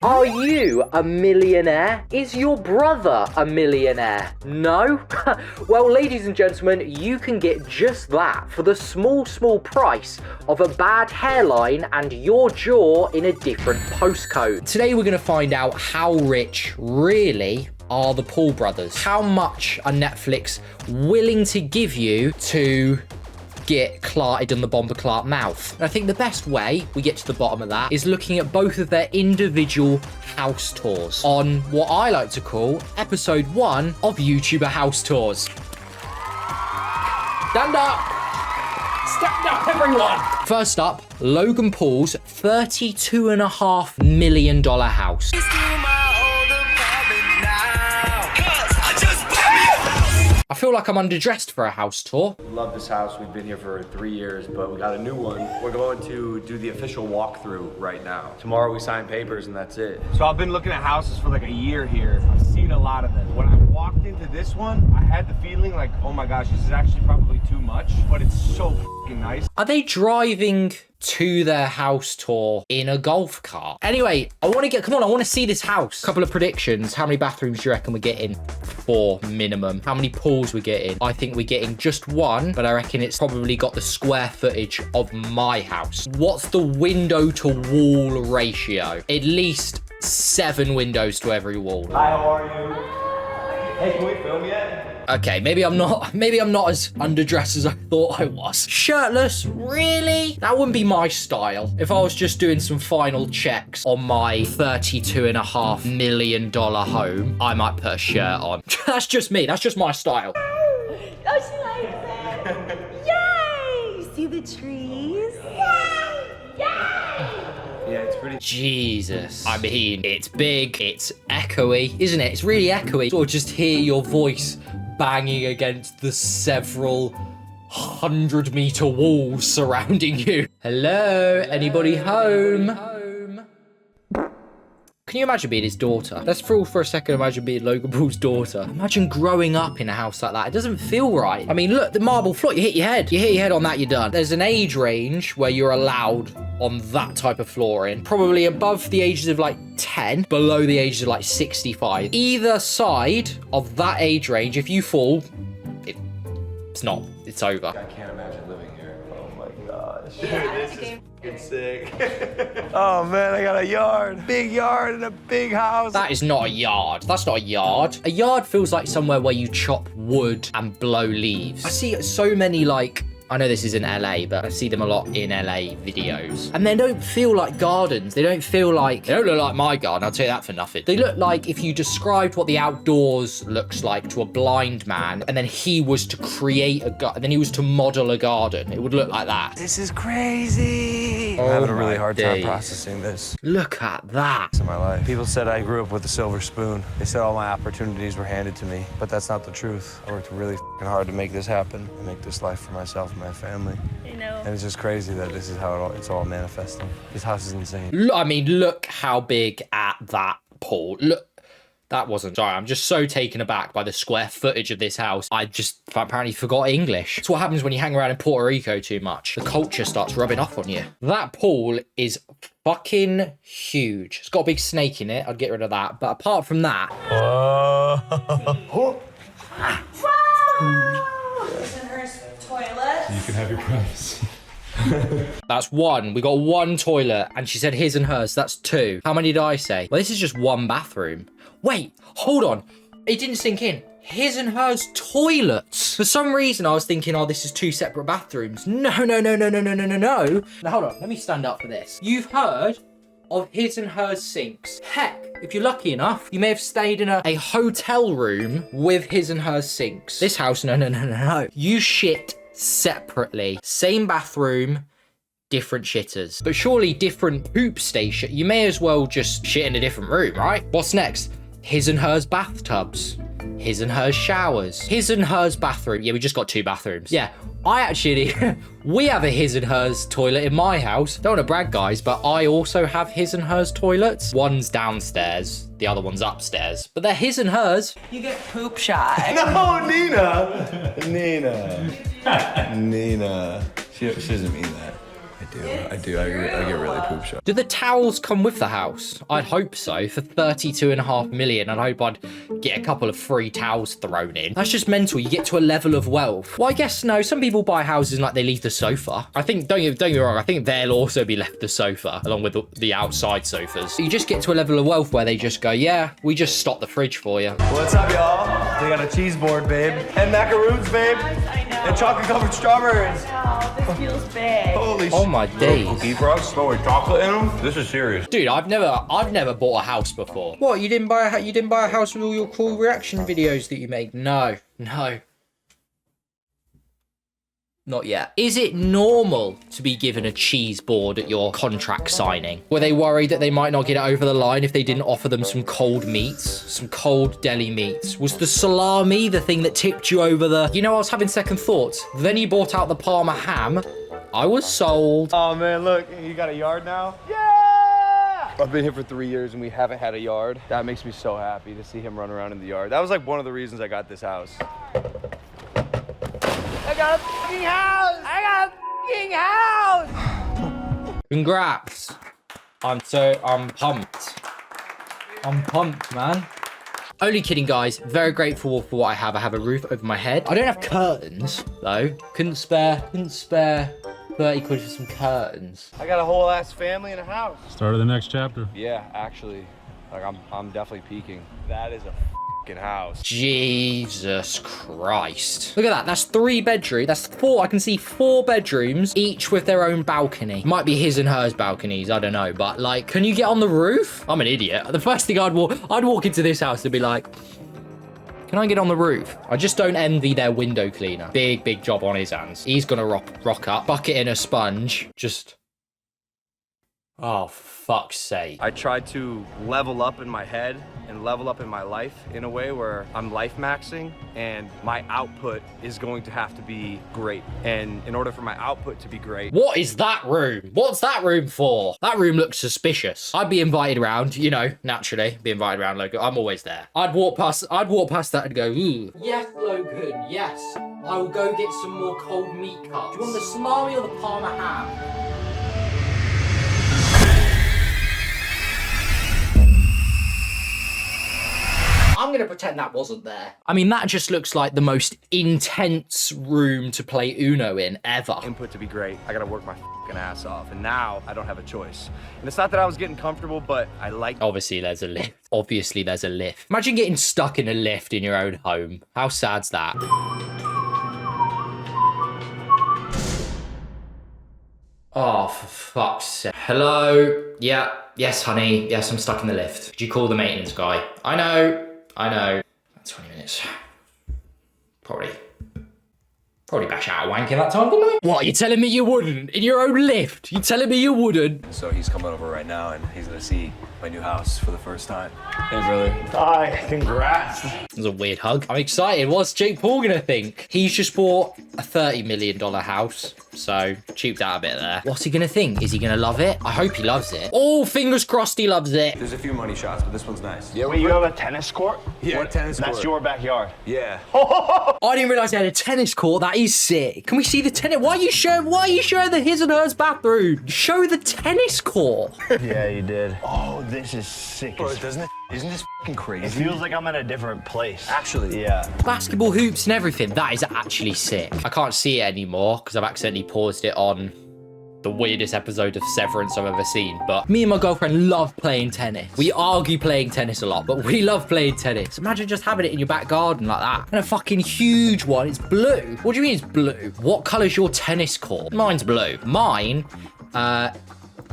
Are you a millionaire? Is your brother a millionaire? No? Well, ladies and gentlemen, you can get just that for the small price of a bad hairline and your jaw in a different postcode. Today we're going to find out how rich really are the Paul brothers. How much are Netflix willing to give you to get clarted on the Bomber Clark mouth? And I think the best way we get to the bottom of that is looking at both of their individual house tours on what I like to call episode 1 of YouTuber house tours. Stand up! Stand up, everyone! First up, Logan Paul's $32.5 million house. I feel like I'm underdressed for a house tour. We love this house. We've been here for 3 years, but we got a new one. We're going to do the official walkthrough right now. Tomorrow we sign papers and that's it. So I've been looking at houses for like a year here. I've seen a lot of them. When I walked into this one, I had the feeling like, oh my gosh, this is actually probably too much, but it's so f***ing nice. Are they driving to their house tour in a golf cart? Anyway, I want to see this house. Couple of predictions. How many bathrooms do you reckon we're getting? 4 minimum. How many pools we're getting? I think we're getting just 1, but I reckon it's probably got the square footage of my house. What's the window to wall ratio? At least 7 windows to every wall. Hi, how are you? Hey, can we film yet? Okay, maybe I'm not as underdressed as I thought I was. Shirtless? Really? That wouldn't be my style. If I was just doing some final checks on my $32.5 million home, I might put a shirt on. That's just me. That's just my style. Oh, she likes it. Yay! See the trees? Yay! Yay! Yeah, it's pretty. Jesus. I mean, it's big, it's echoey, isn't it? It's really echoey. Or just hear your voice banging against the several 100-meter walls surrounding you. Hello? Anybody home? Can you imagine being his daughter? Let's for a second imagine being Logan Paul's daughter. Imagine growing up in a house like that. It doesn't feel right. I mean, look, the marble floor, you hit your head. You hit your head on that, you're done. There's an age range where you're allowed on that type of flooring. Probably above the ages of like 10, below the ages of like 65. Either side of that age range, if you fall, it's over. I can't imagine living here. Oh my gosh. This is f***ing sick. Oh man, I got a yard. Big yard and a big house. That is not a yard. That's not a yard. A yard feels like somewhere where you chop wood and blow leaves. I see so many like, I know this is in LA, but I see them a lot in LA videos. And they don't feel like gardens. They don't look like my garden, I'll tell you that for nothing. They look like if you described what the outdoors looks like to a blind man, and then he was to create a garden, and then he was to model a garden, it would look like that. This is crazy. I'm having a really hard time processing this. Look at that. In my life. People said I grew up with a silver spoon. They said all my opportunities were handed to me, but that's not the truth. I worked really f***ing hard to make this happen, and make this life for myself and my family. I know. And it's just crazy that this is how it's all manifesting. This house is insane. I mean, look how big at that pool. Look. That wasn't. Sorry, I'm just so taken aback by the square footage of this house. I just apparently forgot English. It's what happens when you hang around in Puerto Rico too much. The culture starts rubbing off on you. That pool is fucking huge. It's got a big snake in it. I'd get rid of that. But apart from that... Toilet. You can have your privacy. That's 1. We got 1 toilet, and she said his and hers. That's 2. How many did I say? Well, this is just 1 bathroom. Wait, hold on. It didn't sink in. His and hers toilets. For some reason, I was thinking, oh, this is 2 separate bathrooms. No. Now, hold on. Let me stand up for this. You've heard of his and hers sinks. Heck, if you're lucky enough, you may have stayed in a hotel room with his and hers sinks. This house, no. You shit separately. Same bathroom, different shitters. But surely different poop station. You may as well just shit in a different room, right? What's next? His and hers bathtubs. His and hers showers. His and hers bathroom. Yeah, we just got 2 bathrooms. Yeah, we have a his and hers toilet in my house. Don't want to brag, guys, but I also have his and hers toilets. One's downstairs, the other one's upstairs, but they're his and hers. You get poop shy. No, Nina. Nina. She doesn't mean that. I do. I get really poop shy. Do the towels come with the house? I'd hope so. For 32.5 million, I'd hope I'd get a couple of free towels thrown in. That's just mental. You get to a level of wealth. Well, I guess no. Some people buy houses and like they leave the sofa. I think, don't get me wrong, I think they'll also be left the sofa along with the outside sofas. You just get to a level of wealth where they just go, yeah, we just stock the fridge for you. What's up, y'all? They got a cheese board, babe. And macaroons, babe. I know. And chocolate-covered strawberries. Oh, this feels big. Holy Oh my days. Cookie for us? Oh, with chocolate in them? This is serious. Dude, I've never bought a house before. What, you didn't buy a house with all your cool reaction videos that you make? No. Not yet. Is it normal to be given a cheese board at your contract signing? Were they worried that they might not get it over the line if they didn't offer them some cold meats? Some cold deli meats? Was the salami the thing that tipped you over the... You know, I was having second thoughts. Then you bought out the Parma ham. I was sold. Oh, man, look. You got a yard now? Yeah! I've been here for 3 years and we haven't had a yard. That makes me so happy to see him run around in the yard. That was like one of the reasons I got this house. I got a fucking house! I got a fucking house! Congrats. I'm pumped. I'm pumped, man. Only kidding, guys. Very grateful for what I have. I have a roof over my head. I don't have curtains, though. Couldn't spare 30 quid for some curtains. I got a whole ass family in a house. Start of the next chapter. Yeah, actually, like I'm definitely peaking. That is a fucking house. Jesus Christ. Look at that. That's 3 bedrooms. That's 4. I can see 4 bedrooms, each with their own balcony. Might be his and hers balconies. I don't know. But like, can you get on the roof? I'm an idiot. The first thing I'd walk into this house and be like, can I get on the roof? I just don't envy their window cleaner. Big job on his hands. He's gonna rock up, bucket in a sponge. Just, oh, fuck's sake. I tried to level up in my head and level up in my life in a way where I'm life maxing and my output is going to have to be great. And in order for my output to be great... What is that room? What's that room for? That room looks suspicious. I'd be invited around, you know, naturally. Be invited around, Logan. I'm always there. I'd walk past that and go, ooh. Yes, Logan, yes. I will go get some more cold meat cuts. Do you want the salami or the Parma ham? I'm gonna pretend that wasn't there. I mean, that just looks like the most intense room to play Uno in ever. Input to be great, I gotta work my fucking ass off. And now I don't have a choice. And it's not that I was getting comfortable, but I like... Obviously there's a lift. Obviously there's a lift. Imagine getting stuck in a lift in your own home. How sad's that? Oh, for fuck's sake. Hello? Yeah. Yes, honey. Yes, I'm stuck in the lift. Did you call the maintenance guy? I know. 20 minutes. Probably bash out a wank in that time, didn't I? What, you telling me you wouldn't? In your own lift? You telling me you wouldn't? So he's coming over right now and he's gonna see my new house for the first time. Hey, brother. Hi, congrats. It was a weird hug. I'm excited. What's Jake Paul gonna think? He's just bought a $30 million house, so cheaped out a bit there. What's he gonna think? Is he gonna love it? I hope he loves it. Oh, fingers crossed he loves it. There's a few money shots, but this one's nice. Yeah, wait, you have a tennis court? Yeah, what tennis court? That's your backyard. Yeah. I didn't realize they had a tennis court. That is sick. Can we see the tennis? Why are you showing the his and hers bathroom? Show the tennis court. Yeah, you did. Oh, this is sick. Bro, isn't this fucking crazy? It feels like I'm in a different place. Actually. Yeah. Basketball hoops and everything. That is actually sick. I can't see it anymore because I've accidentally paused it on the weirdest episode of Severance I've ever seen. But me and my girlfriend love playing tennis. We argue playing tennis a lot, but we love playing tennis. Imagine just having it in your back garden like that. And a fucking huge one. It's blue. What do you mean it's blue? What colour's your tennis court? Mine's blue. Mine,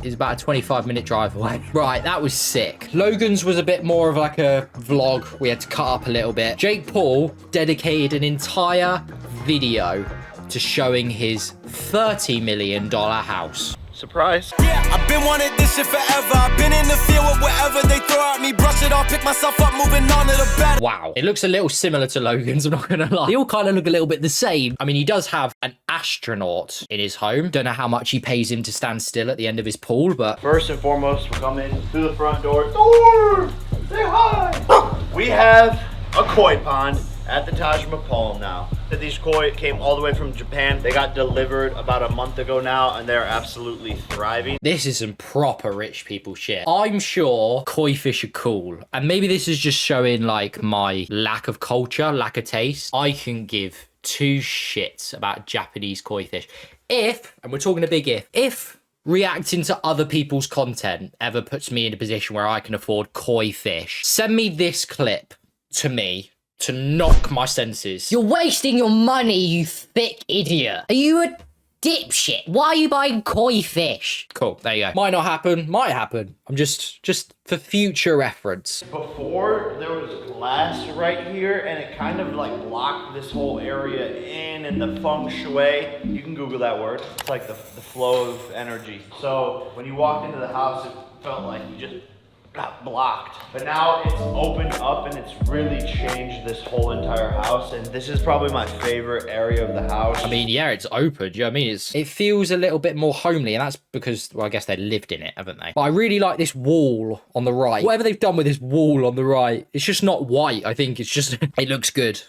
is about a 25-minute drive away. Right, that was sick. Logan's was a bit more of like a vlog. We had to cut up a little bit. Jake Paul dedicated an entire video to showing his $30 million house. Surprise. Yeah, I've been wanting this shit forever. I've been in the field with whatever they throw at me. Brush it off, pick myself up, moving on to the bed. Wow. It looks a little similar to Logan's, I'm not gonna lie. They all kind of look a little bit the same. I mean, he does have an astronaut in his home. Don't know how much he pays him to stand still at the end of his pool, but... First and foremost, we'll come in through the front door. Door! Say hi! We have a koi pond at the Taj Mahal now. that these koi came all the way from Japan. They got delivered about a month ago now, and they're absolutely thriving. This is some proper rich people shit. I'm sure koi fish are cool, and maybe this is just showing like my lack of culture, lack of taste. I can give two shits about Japanese koi fish. If, and we're talking a big if reacting to other people's content ever puts me in a position where I can afford koi fish, send me this clip to me to knock my senses. You're wasting your money, you thick idiot. Are you a dipshit? Why are you buying koi fish? Cool, there you go. Might not happen, might happen. I'm just for future reference. Before, there was glass right here, and it kind of like blocked this whole area in, and the feng shui, you can Google that word. It's like the flow of energy. So when you walked into the house, it felt like you just got blocked. But now it's opened up and it's really changed this whole entire house, and this is probably my favorite area of the house. I mean, yeah, it's open. You know what I mean? It feels a little bit more homely, and that's because, well, I guess they lived in it, haven't they? But I really like this wall on the right. Whatever they've done with this wall on the right, it's just not white. I think it's just, it looks good.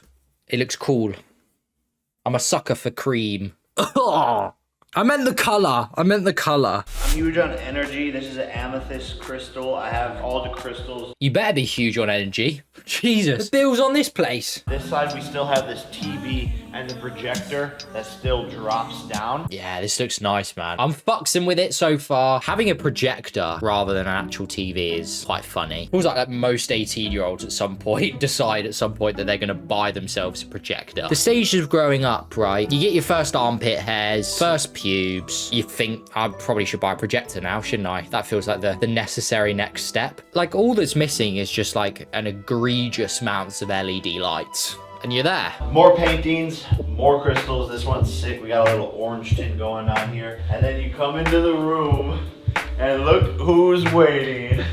It looks cool. I'm a sucker for cream. I meant the color. I'm Huge on energy. This is an amethyst crystal. I have all the crystals. You better be huge on energy. Jesus. The bills on this place. This side, we still have this TV and the projector that still drops down. Yeah, this looks nice, man. I'm fucksing with it so far. Having a projector rather than an actual TV is quite funny. Feels like most 18-year-olds at some point decide at some point that they're going to buy themselves a projector. The stage of growing up, right? You get your first armpit hairs, first pubes. You think, I probably should buy a projector now, shouldn't I? That feels like the necessary next step. Like, all that's missing is just like an egregious amounts of LED lights. And you're there. More paintings, more crystals. This one's sick. We got a little orange tint going on here. And then you come into the room and look who's waiting.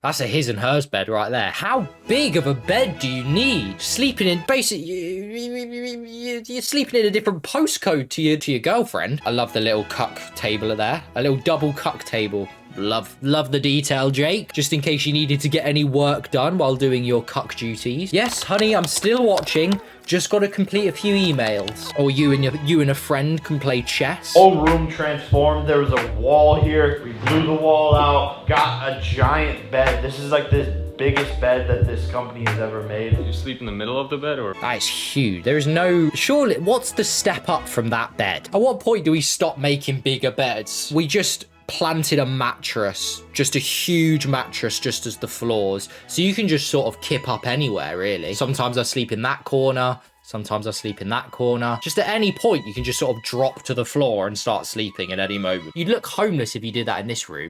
That's a his and hers bed right there. How big of a bed do you need? Sleeping in, basically, you're sleeping in a different postcode to your girlfriend. I love the little cuck table there. A little double cuck table. Love the detail, Jake. Just in case you needed to get any work done while doing your cuck duties. Yes, honey, I'm still watching. Just got to complete a few emails. Or you and a friend can play chess. Whole room transformed. There was a wall here. We blew the wall out. Got a giant bed. This is like the biggest bed that this company has ever made. You sleep in the middle of the bed, or? That is huge. There is no... Surely, what's the step up from that bed? At what point do we stop making bigger beds? We just planted a mattress, just a huge mattress just as the floors, so you can just sort of kip up anywhere, really. Sometimes I sleep in that corner, sometimes I sleep in that corner. Just at any point you can just sort of drop to the floor and start sleeping at any moment. You'd look homeless if you did that in this room.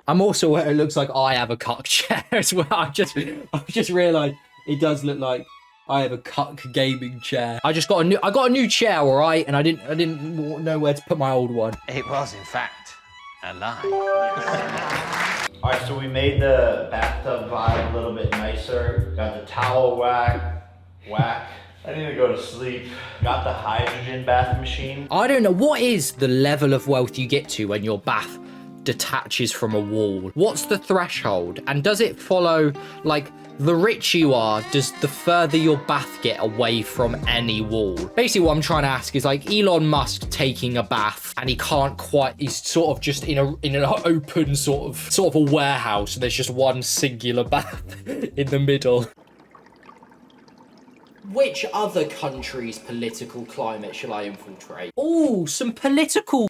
I'm also where it looks like I have a cuck chair as well. I've just realized it does look like I have a cuck gaming chair. I got a new chair, all right, and I didn't know where to put my old one. It was, in fact, a lie. All right, so we made the bathtub vibe a little bit nicer. Got the towel whack. I need to go to sleep. Got the hydrogen bath machine. I don't know, what is the level of wealth you get to when your bath detaches from a wall? What's the threshold? And does it follow, like, the richer you are, does the further your bath get away from any wall? Basically what I'm trying to ask is, like, Elon Musk taking a bath and he can't quite, he's sort of just in an open sort of a warehouse, and there's just one singular bath in the middle. Which other country's political climate shall I infiltrate? Oh, some political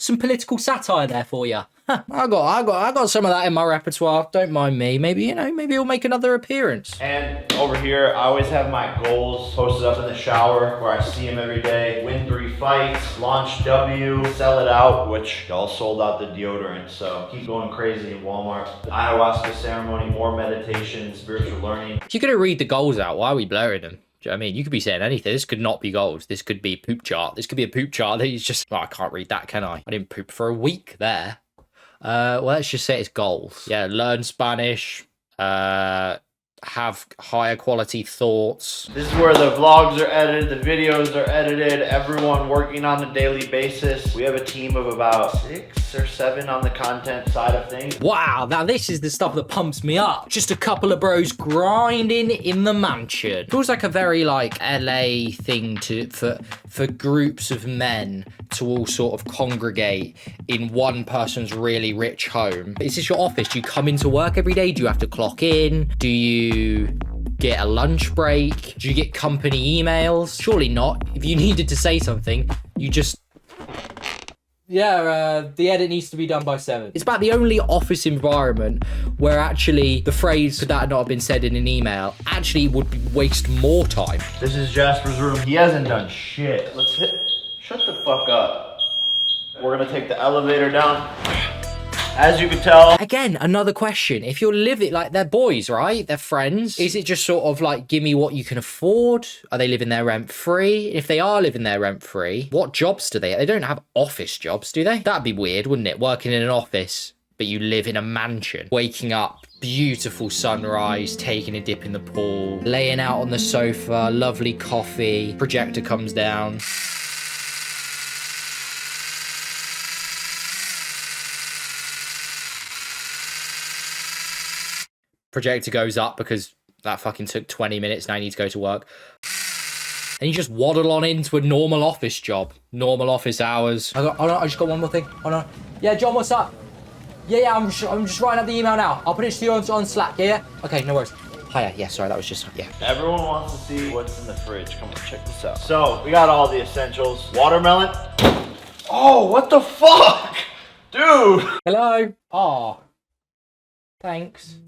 satire there for you. Huh, I got some of that in my repertoire. Don't mind me. Maybe he'll make another appearance. And over here, I always have my goals posted up in the shower where I see them every day. Win 3 fights, launch W, sell it out, which y'all sold out the deodorant, so keep going crazy in Walmart. Ayahuasca ceremony, more meditation, spiritual learning. If you're gonna read the goals out, why are we blurring them? Do you know what I mean? You could be saying anything. This could not be goals. This could be a poop chart. This could be a poop chart that he's just... Oh, I can't read that, can I? I didn't poop for a week there. Well, let's just say it's goals. Yeah, learn Spanish. I have higher quality thoughts. This is where the vlogs are edited, the videos are edited, everyone working on a daily basis. We have a team of about 6 or 7 on the content side of things. Wow, now this is the stuff that pumps me up. Just a couple of bros grinding in the mansion. Feels like a very like LA thing for groups of men to all sort of congregate in one person's really rich home. Is this your office? Do you come into work every day? Do you have to clock in? Do you get a lunch break? Do you get company emails? Surely not. If you needed to say something, you just... Yeah, the edit needs to be done by 7. It's about the only office environment where actually the phrase could that not have been said in an email actually would waste more time. This is Jasper's room. He hasn't done shit. Let's hit. Shut the fuck up. We're gonna take the elevator down. As you can tell. Again, another question. If you're living, like, they're boys, right? They're friends. Is it just sort of like, give me what you can afford? Are they living there rent-free? If they are living there rent-free, what jobs do they? They don't have office jobs, do they? That'd be weird, wouldn't it? Working in an office, but you live in a mansion. Waking up, beautiful sunrise, taking a dip in the pool, laying out on the sofa, lovely coffee, projector comes down. Projector goes up because that fucking took 20 minutes. Now I need to go to work. And you just waddle on into a normal office job. Normal office hours. I just got one more thing. Hold on. Yeah, John, what's up? Yeah, I'm just writing up the email now. I'll put it to you on Slack, yeah? Okay, no worries. Hiya, yeah, sorry, that was just, yeah. Everyone wants to see what's in the fridge. Come on, check this out. So, we got all the essentials. Watermelon. Oh, what the fuck? Dude. Hello. Oh. Thanks.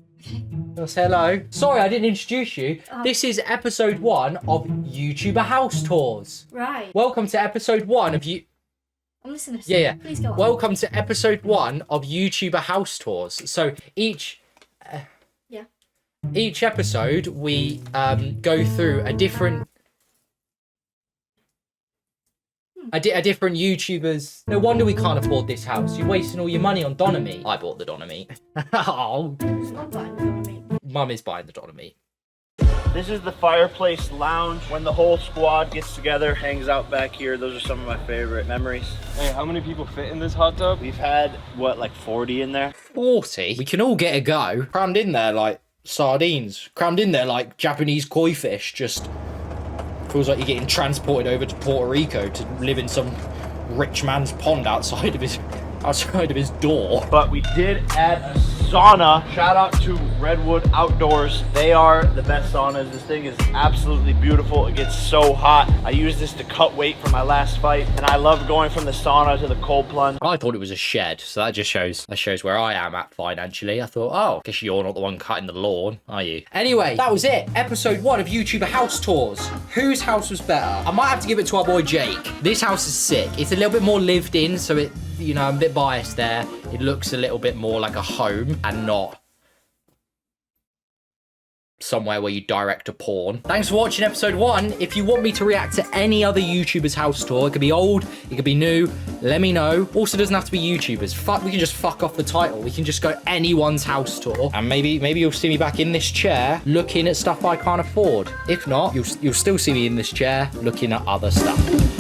Well, say hello. Sorry, I didn't introduce you. This is episode 1 of YouTuber house tours. Right. Welcome to episode 1 of I'm listening. Yeah. Please go on. Welcome to episode 1 of YouTuber house tours. So each episode we go through a different a different YouTuber's. No wonder we can't afford this house. You're wasting all your money on Donomy. I bought the Donomy. Oh. It's not button for me. Mum is buying the Donomy. This is the fireplace lounge. When the whole squad gets together, hangs out back here. Those are some of my favorite memories. Hey, how many people fit in this hot tub? We've had, what, like 40 in there? 40? We can all get a go. Crammed in there like sardines. Crammed in there like Japanese koi fish. Just feels like you're getting transported over to Puerto Rico to live in some rich man's pond outside of his door. But we did add a sauna. Shout out to Redwood Outdoors. They are the best saunas. This thing is absolutely beautiful. It gets so hot. I use this to cut weight for my last fight, and I love going from the sauna to the cold plunge. I thought it was a shed, so that shows where I am at financially. I thought, oh, guess you're not the one cutting the lawn, are you? Anyway, that was it. Episode 1 of YouTuber house tours. Whose house was better? I might have to give it to our boy Jake. This house is sick. It's a little bit more lived in, so it, you know, I'm a bit biased there. It looks a little bit more like a home and not somewhere where you direct a porn. Thanks for watching episode 1. If you want me to react to any other YouTuber's house tour, it could be old, it could be new, let me know. Also, doesn't have to be YouTubers. We can just fuck off the title. We can just go anyone's house tour. And maybe you'll see me back in this chair looking at stuff I can't afford. If not, you'll still see me in this chair looking at other stuff.